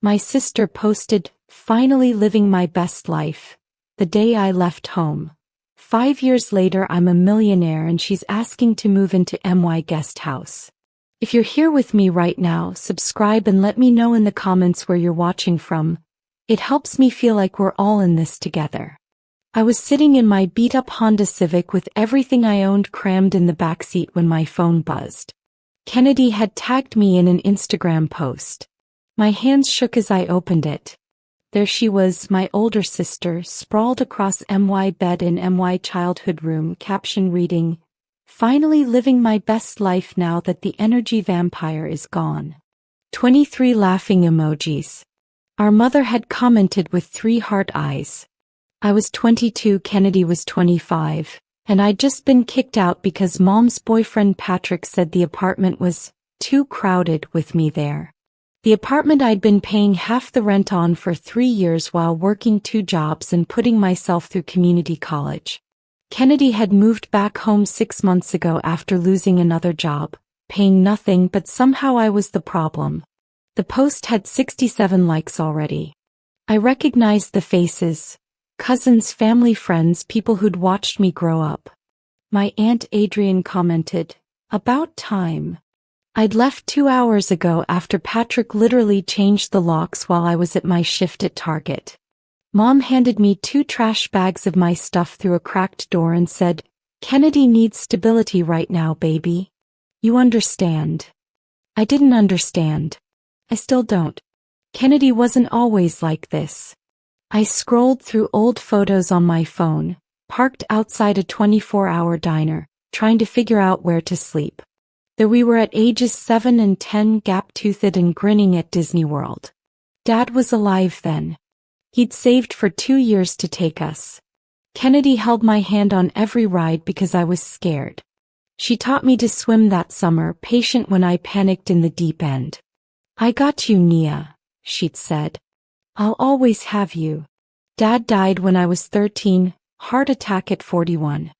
My sister posted, "Finally living my best life. The day I left home. 5 years later I'm a millionaire and she's asking to move into my guest house." If you're here with me right now, subscribe and let me know in the comments where you're watching from. It helps me feel like we're all in this together. I was sitting in my beat-up Honda Civic with everything I owned crammed in the backseat when my phone buzzed. Kennedy had tagged me in an Instagram post. My hands shook as I opened it. There she was, my older sister, sprawled across my bed in my childhood room, caption reading, "Finally living my best life now that the energy vampire is gone." 23 laughing emojis. Our mother had commented with 3 heart eyes. I was 22, Kennedy was 25, and I'd just been kicked out because Mom's boyfriend Patrick said the apartment was too crowded with me there. The apartment I'd been paying half the rent on for 3 years while working 2 jobs and putting myself through community college. Kennedy had moved back home 6 months ago after losing another job, paying nothing, but somehow I was the problem. The post had 67 likes already. I recognized the faces. Cousins, family, friends, people who'd watched me grow up. My Aunt Adrian commented, "About time. I'd left 2 hours ago after Patrick literally changed the locks while I was at my shift at Target." Mom handed me 2 trash bags of my stuff through a cracked door and said, "Kennedy needs stability right now, baby. You understand." I didn't understand. I still don't. Kennedy wasn't always like this. I scrolled through old photos on my phone, parked outside a 24-hour diner, trying to figure out where to sleep. There we were at ages 7 and 10, gap-toothed and grinning at Disney World. Dad was alive then. He'd saved for 2 years to take us. Kennedy held my hand on every ride because I was scared. She taught me to swim that summer, patient when I panicked in the deep end. "I got you, Nia," she'd said. "I'll always have you." Dad died when I was 13, heart attack at 41.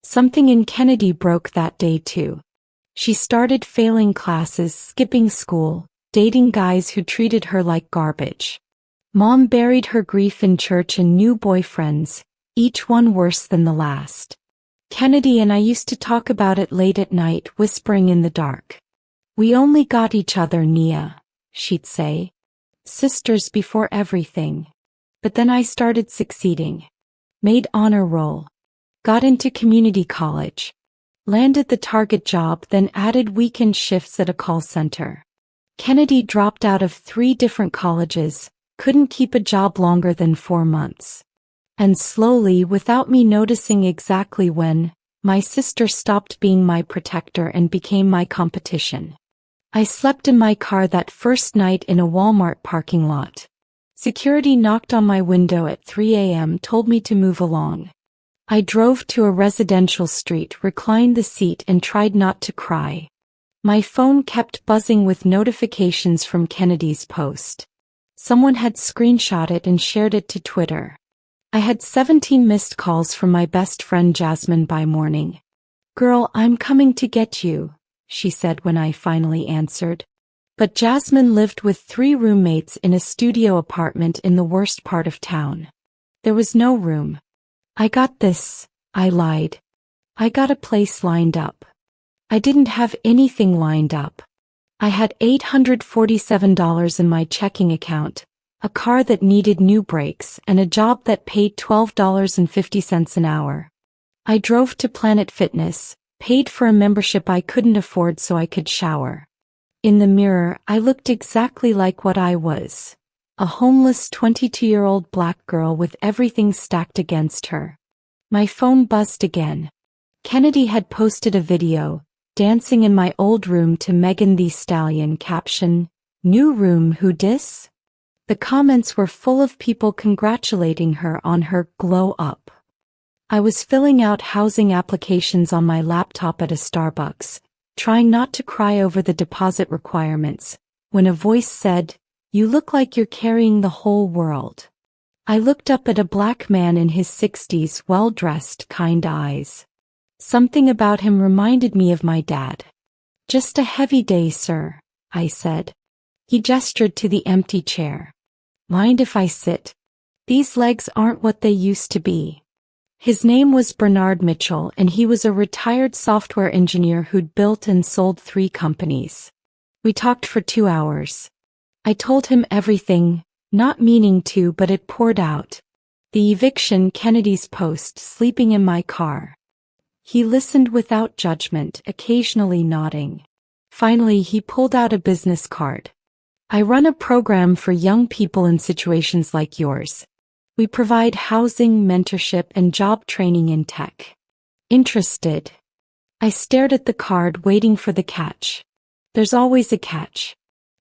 Something in Kennedy broke that day too. She started failing classes, skipping school, dating guys who treated her like garbage. Mom buried her grief in church and new boyfriends, each one worse than the last. Kennedy and I used to talk about it late at night, whispering in the dark. "We only got each other, Nia," she'd say. "Sisters before everything." But then I started succeeding. Made honor roll. Got into community college. Landed the Target job, then added weekend shifts at a call center. Kennedy dropped out of 3 different colleges, couldn't keep a job longer than 4 months. And slowly, without me noticing exactly when, my sister stopped being my protector and became my competition. I slept in my car that first night in a Walmart parking lot. Security knocked on my window at 3 a.m., told me to move along. I drove to a residential street, reclined the seat and tried not to cry. My phone kept buzzing with notifications from Kennedy's post. Someone had screenshot it and shared it to Twitter. I had 17 missed calls from my best friend Jasmine by morning. "Girl, I'm coming to get you," she said when I finally answered. But Jasmine lived with 3 roommates in a studio apartment in the worst part of town. There was no room. "I got this," I lied. "I got a place lined up." I didn't have anything lined up. I had $847 in my checking account, a car that needed new brakes, and a job that paid $12.50 an hour. I drove to Planet Fitness, paid for a membership I couldn't afford so I could shower. In the mirror, I looked exactly like what I was. A homeless 22-year-old black girl with everything stacked against her. My phone buzzed again. Kennedy had posted a video, dancing in my old room to Megan Thee Stallion, caption, "New room, who dis?" The comments were full of people congratulating her on her glow up. I was filling out housing applications on my laptop at a Starbucks, trying not to cry over the deposit requirements, when a voice said, "You look like you're carrying the whole world." I looked up at a black man in his 60s, well-dressed, kind eyes. Something about him reminded me of my dad. "Just a heavy day, sir," I said. He gestured to the empty chair. Mind if I sit? These legs aren't what they used to be. His name was Bernard Mitchell, and he was a retired software engineer who'd built and sold 3 companies. We talked for 2 hours. I told him everything, not meaning to, but it poured out. The eviction, Kennedy's post, sleeping in my car. He listened without judgment, occasionally nodding. Finally, he pulled out a business card. I run a program for young people in situations like yours. We provide housing, mentorship, and job training in tech. Interested? I stared at the card, waiting for the catch. There's always a catch.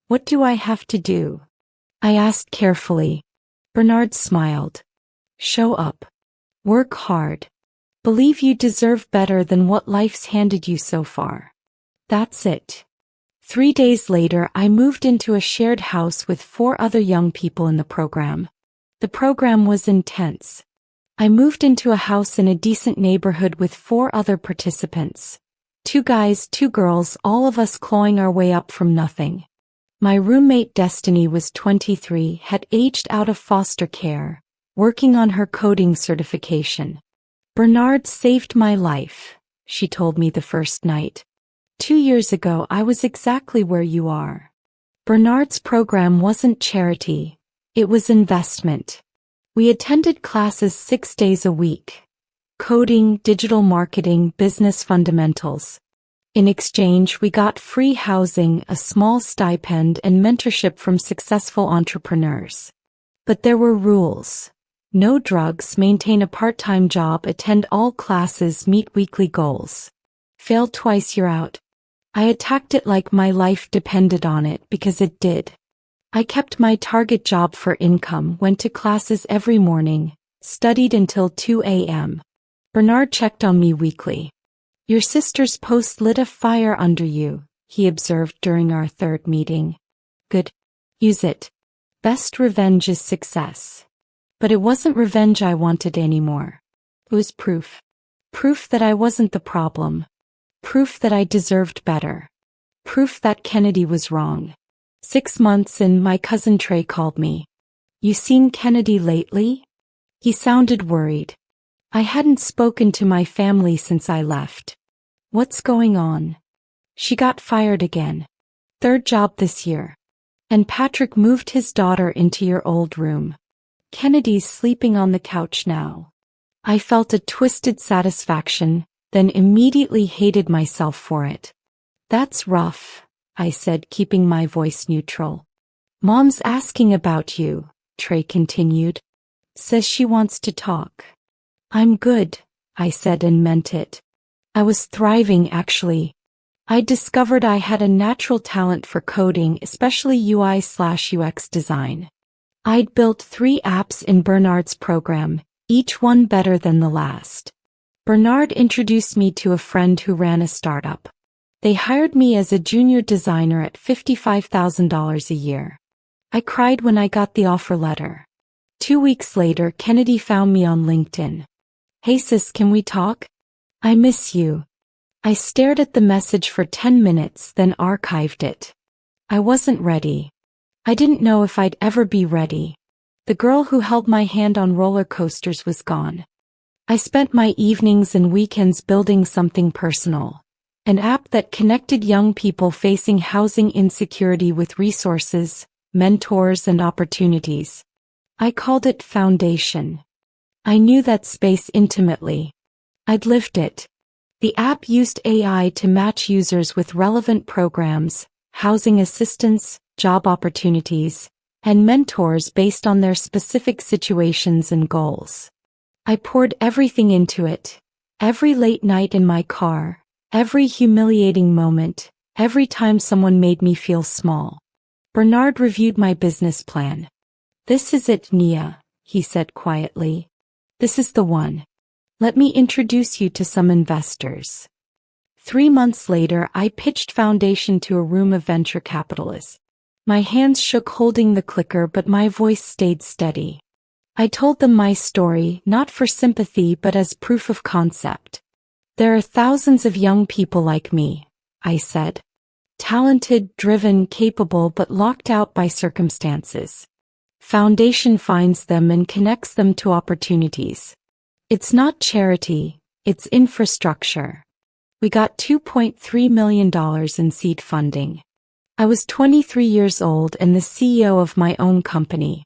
What do I have to do? I asked carefully. Bernard smiled. Show up. Work hard. Believe you deserve better than what life's handed you so far. That's it. 3 days later, I moved into a shared house with 4 other young people in the program. The program was intense. I moved into a house in a decent neighborhood with 4 other participants. 2 guys, 2 girls, all of us clawing our way up from nothing. My roommate Destiny was 23, had aged out of foster care, working on her coding certification. Bernard saved my life, she told me the first night. 2 years ago I was exactly where you are. Bernard's program wasn't charity, it was investment. We attended classes 6 days a week. Coding, digital marketing, business fundamentals. In exchange, we got free housing, a small stipend, and mentorship from successful entrepreneurs. But there were rules. No drugs, maintain a part-time job, attend all classes, meet weekly goals. Fail twice, you're out. I attacked it like my life depended on it, because it did. I kept my target job for income, went to classes every morning, studied until 2 a.m. Bernard checked on me weekly. Your sister's post lit a fire under you, he observed during our 3rd meeting. Good. Use it. Best revenge is success. But it wasn't revenge I wanted anymore. It was proof. Proof that I wasn't the problem. Proof that I deserved better. Proof that Kennedy was wrong. 6 months in, my cousin Trey called me. You seen Kennedy lately? He sounded worried. I hadn't spoken to my family since I left. What's going on? She got fired again. 3rd job this year. And Patrick moved his daughter into your old room. Kennedy's sleeping on the couch now. I felt a twisted satisfaction, then immediately hated myself for it. That's rough, I said, keeping my voice neutral. Mom's asking about you, Trey continued. Says she wants to talk. I'm good, I said and meant it. I was thriving, actually. I discovered I had a natural talent for coding, especially UI/UX design. I'd built 3 apps in Bernard's program, each one better than the last. Bernard introduced me to a friend who ran a startup. They hired me as a junior designer at $55,000 a year. I cried when I got the offer letter. 2 weeks later, Kennedy found me on LinkedIn. Hey sis, can we talk? I miss you. I stared at the message for 10 minutes, then archived it. I wasn't ready. I didn't know if I'd ever be ready. The girl who held my hand on roller coasters was gone. I spent my evenings and weekends building something personal. An app that connected young people facing housing insecurity with resources, mentors, and opportunities. I called it Foundation. I knew that space intimately. I'd lived it. The app used AI to match users with relevant programs, housing assistance, job opportunities, and mentors based on their specific situations and goals. I poured everything into it. Every late night in my car, every humiliating moment, every time someone made me feel small. Bernard reviewed my business plan. This is it, Nia, he said quietly. This is the one. Let me introduce you to some investors. 3 months later, I pitched Foundation to a room of venture capitalists. My hands shook holding the clicker, but my voice stayed steady. I told them my story, not for sympathy but as proof of concept. There are thousands of young people like me, I said. Talented, driven, capable but locked out by circumstances. Foundation finds them and connects them to opportunities. It's not charity, it's infrastructure. We got $2.3 million in seed funding. I was 23 years old and the CEO of my own company.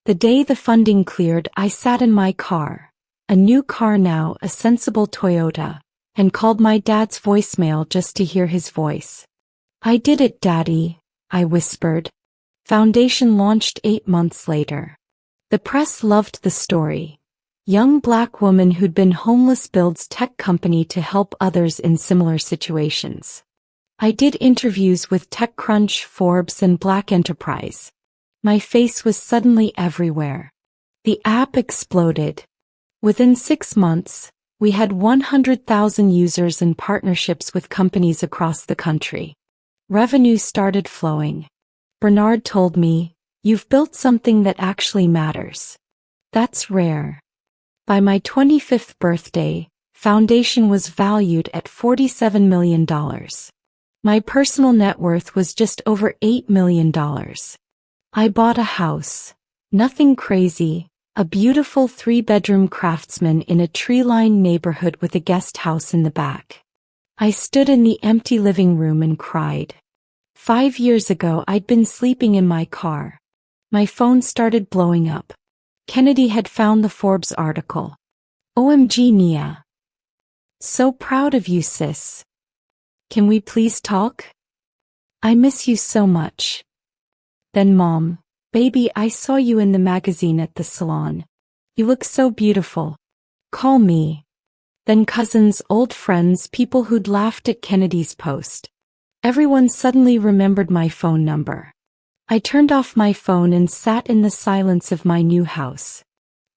The day the funding cleared, I sat in my car, a new car now, a sensible Toyota, and called my dad's voicemail just to hear his voice. "I did it, Daddy," I whispered. Foundation launched 8 months later. The press loved the story. Young black woman who'd been homeless builds tech company to help others in similar situations. I did interviews with TechCrunch, Forbes, and Black Enterprise. My face was suddenly everywhere. The app exploded. Within 6 months, we had 100,000 users and partnerships with companies across the country. Revenue started flowing. Bernard told me, "You've built something that actually matters." That's rare. By my 25th birthday, Foundation was valued at $47 million. My personal net worth was just over $8 million. I bought a house. Nothing crazy, a beautiful 3-bedroom Craftsman in a tree-lined neighborhood with a guest house in the back. I stood in the empty living room and cried. 5 years ago I'd been sleeping in my car. My phone started blowing up. Kennedy had found the Forbes article. "OMG, Nia. So proud of you, sis. Can we please talk? I miss you so much." Then Mom, "Baby, I saw you in the magazine at the salon. You look so beautiful. Call me." Then cousins, old friends, people who'd laughed at Kennedy's post. Everyone suddenly remembered my phone number. I turned off my phone and sat in the silence of my new house.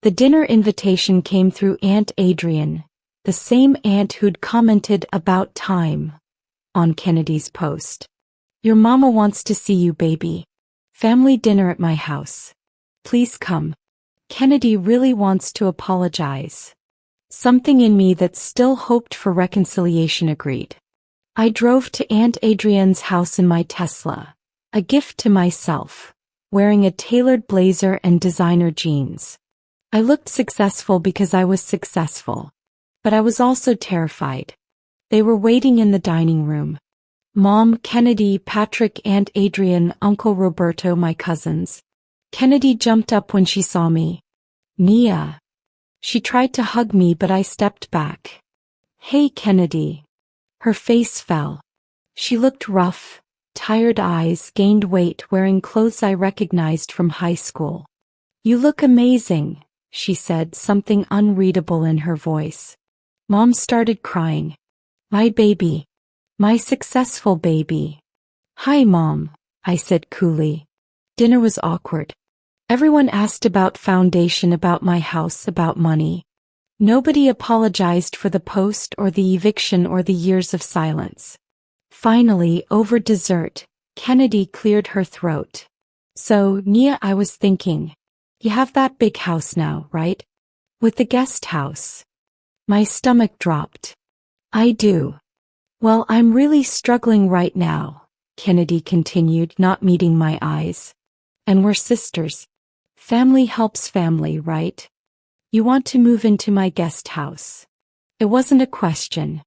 The dinner invitation came through Aunt Adrienne, the same aunt who'd commented about time on Kennedy's post. "Your mama wants to see you, baby. Family dinner at my house. Please come. Kennedy really wants to apologize." Something in me that still hoped for reconciliation agreed. I drove to Aunt Adrienne's house in my Tesla, a gift to myself, wearing a tailored blazer and designer jeans. I looked successful because I was successful, but I was also terrified. They were waiting in the dining room. Mom, Kennedy, Patrick, Aunt Adrienne, Uncle Roberto, my cousins. Kennedy jumped up when she saw me. "Nia." She tried to hug me, but I stepped back. "Hey, Kennedy." Her face fell. She looked rough, tired eyes, gained weight, wearing clothes I recognized from high school. "You look amazing," she said, something unreadable in her voice. Mom started crying. "My baby. My successful baby." "Hi, Mom," I said coolly. Dinner was awkward. Everyone asked about Foundation, about my house, about money. Nobody apologized for the post or the eviction or the years of silence. Finally, over dessert, Kennedy cleared her throat. "So, Nia, I was thinking, you have that big house now, right? With the guest house." My stomach dropped. "I do. Well, I'm really struggling right now," Kennedy continued, not meeting my eyes. "And we're sisters. Family helps family, right? You want to move into my guest house." It wasn't a question.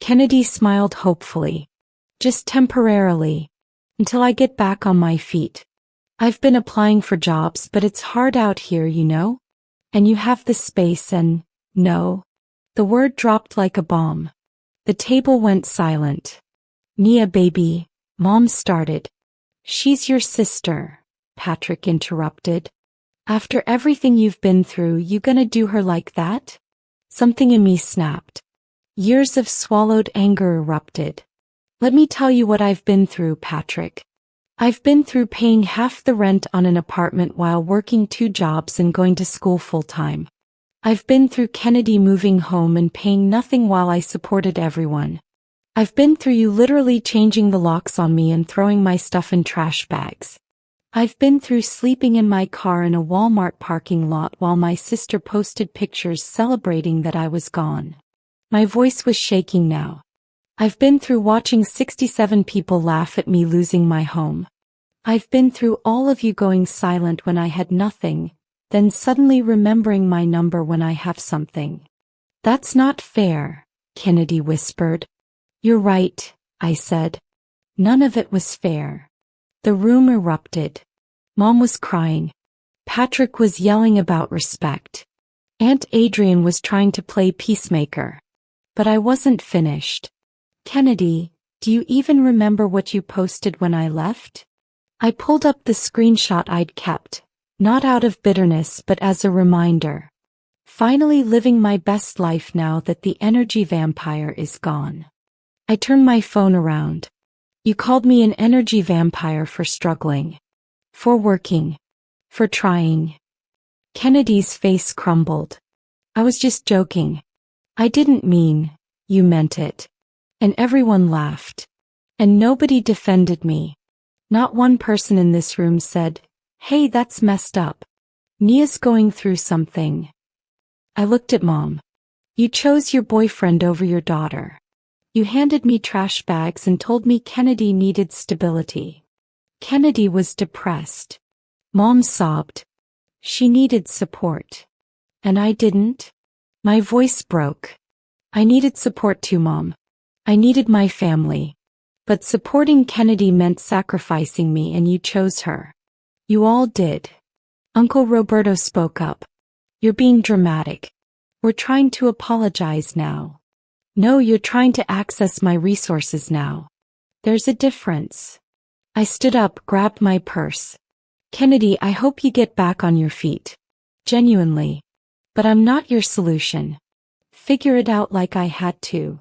Kennedy smiled hopefully. "Just temporarily. Until I get back on my feet. I've been applying for jobs, but it's hard out here, you know? And you have the space and, no." The word dropped like a bomb. The table went silent. "Nia, baby," Mom started. "She's your sister," Patrick interrupted. "After everything you've been through, you gonna do her like that?" Something in me snapped. Years of swallowed anger erupted. "Let me tell you what I've been through, Patrick. I've been through paying half the rent on an apartment while working 2 jobs and going to school full-time. I've been through Kennedy moving home and paying nothing while I supported everyone. I've been through you literally changing the locks on me and throwing my stuff in trash bags. I've been through sleeping in my car in a Walmart parking lot while my sister posted pictures celebrating that I was gone." My voice was shaking now. I've been through watching 67 people laugh at me losing my home. I've been through all of you going silent when I had nothing, then suddenly remembering my number when I have something. That's not fair, Kennedy whispered. You're right, I said. None of it was fair. The room erupted. Mom was crying. Patrick was yelling about respect. Aunt Adrian was trying to play peacemaker. But I wasn't finished. Kennedy, do you even remember what you posted when I left? I pulled up the screenshot I'd kept, not out of bitterness but as a reminder. Finally living my best life now that the energy vampire is gone. I turned my phone around. You called me an energy vampire for struggling. For working. For trying. Kennedy's face crumbled. I was just joking. I didn't mean, you meant it. And everyone laughed. And nobody defended me. Not one person in this room said, hey, that's messed up. Nia's going through something. I looked at Mom. You chose your boyfriend over your daughter. You handed me trash bags and told me Kennedy needed stability. Kennedy was depressed. Mom sobbed. She needed support. And I didn't. My voice broke. I needed support too, Mom. I needed my family. But supporting Kennedy meant sacrificing me, and you chose her. You all did. Uncle Roberto spoke up. You're being dramatic. We're trying to apologize now. No, you're trying to access my resources now. There's a difference. I stood up, grabbed my purse. Kennedy, I hope you get back on your feet. Genuinely. But I'm not your solution. Figure it out like I had to.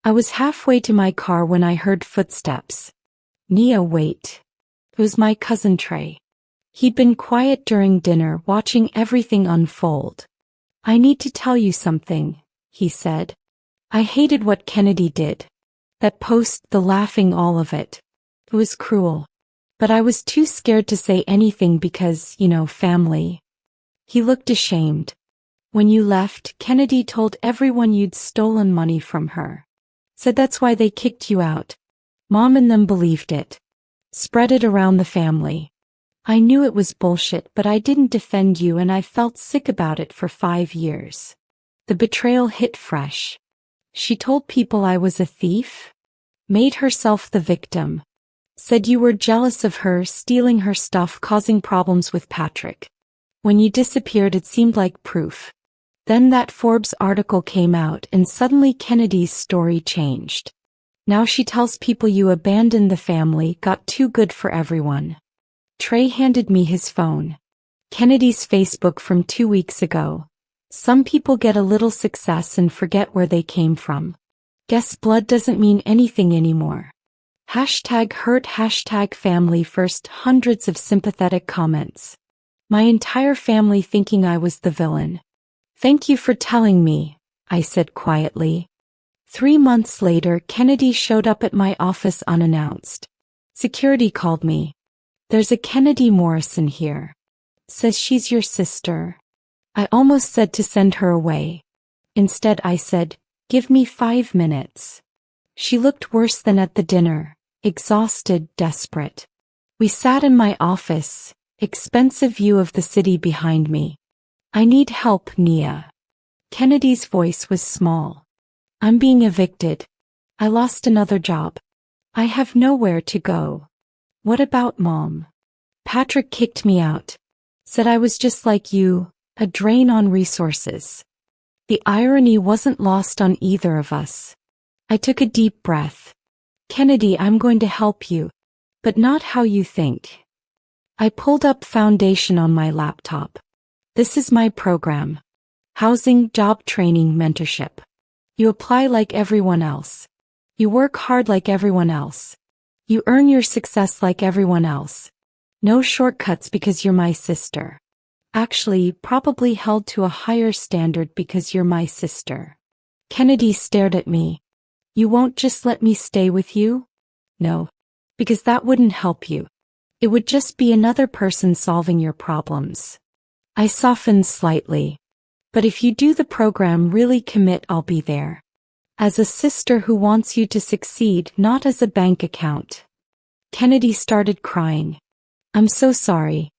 I was halfway to my car when I heard footsteps. Nia, wait. It was my cousin Trey. He'd been quiet during dinner, watching everything unfold. I need to tell you something, he said. I hated what Kennedy did. That post, the laughing, all of it. It was cruel. But I was too scared to say anything because, family. He looked ashamed. When you left, Kennedy told everyone you'd stolen money from her. Said that's why they kicked you out. Mom and them believed it. Spread it around the family. I knew it was bullshit, but I didn't defend you, and I felt sick about it for 5 years. The betrayal hit fresh. She told people I was a thief. Made herself the victim. Said you were jealous of her, stealing her stuff, causing problems with Patrick. When you disappeared, it seemed like proof. Then that Forbes article came out, and suddenly Kennedy's story changed. Now she tells people you abandoned the family, got too good for everyone. Trey handed me his phone. Kennedy's Facebook from 2 weeks ago. Some people get a little success and forget where they came from. Guess blood doesn't mean anything anymore. #hurt, #family first, hundreds of sympathetic comments. My entire family thinking I was the villain. Thank you for telling me, I said quietly. 3 months later, Kennedy showed up at my office unannounced. Security called me. There's a Kennedy Morrison here. Says she's your sister. I almost said to send her away. Instead I said, give me 5 minutes. She looked worse than at the dinner, exhausted, desperate. We sat in my office, expensive view of the city behind me. I need help, Nia. Kennedy's voice was small. I'm being evicted. I lost another job. I have nowhere to go. What about Mom? Patrick kicked me out. Said I was just like you, a drain on resources. The irony wasn't lost on either of us. I took a deep breath. Kennedy, I'm going to help you, but not how you think. I pulled up Foundation on my laptop. This is my program. Housing, job training, mentorship. You apply like everyone else. You work hard like everyone else. You earn your success like everyone else. No shortcuts because you're my sister. Actually, probably held to a higher standard because you're my sister. Kennedy stared at me. You won't just let me stay with you? No. Because that wouldn't help you. It would just be another person solving your problems. I softened slightly. But if you do the program, really commit, I'll be there. As a sister who wants you to succeed, not as a bank account. Kennedy started crying. I'm so sorry.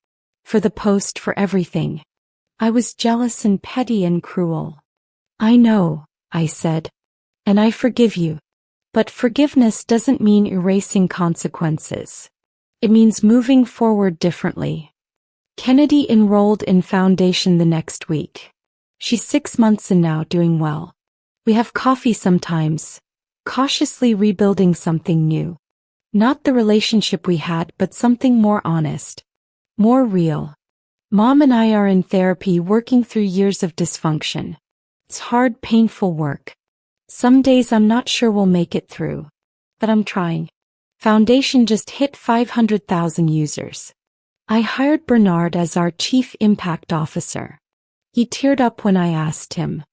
For the post, for everything. I was jealous and petty and cruel. I know, I said. And I forgive you. But forgiveness doesn't mean erasing consequences. It means moving forward differently. Kennedy enrolled in foundation the next week. She's 6 months in now, doing well. We have coffee sometimes, cautiously rebuilding something new. Not the relationship we had, but something more honest, more real. Mom and I are in therapy, working through years of dysfunction. It's hard, painful work. Some days I'm not sure we'll make it through. But I'm trying. Foundation just hit 500,000 users. I hired Bernard as our Chief Impact Officer. He teared up when I asked him.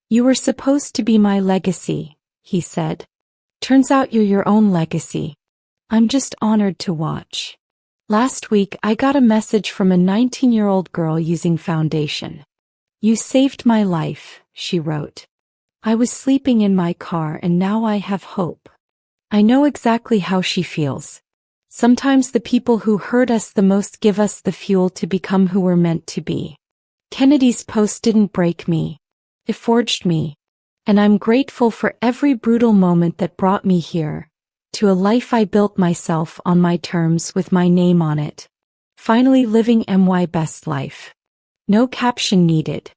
You were supposed to be my legacy, he said. Turns out you're your own legacy. I'm just honored to watch. Last week I got a message from a 19-year-old girl using foundation. You saved my life, she wrote. I was sleeping in my car and now I have hope. I know exactly how she feels. Sometimes the people who hurt us the most give us the fuel to become who we're meant to be. Kennedy's post didn't break me. It forged me. And I'm grateful for every brutal moment that brought me here, to a life I built myself on my terms with my name on it. Finally living my best life. No caption needed.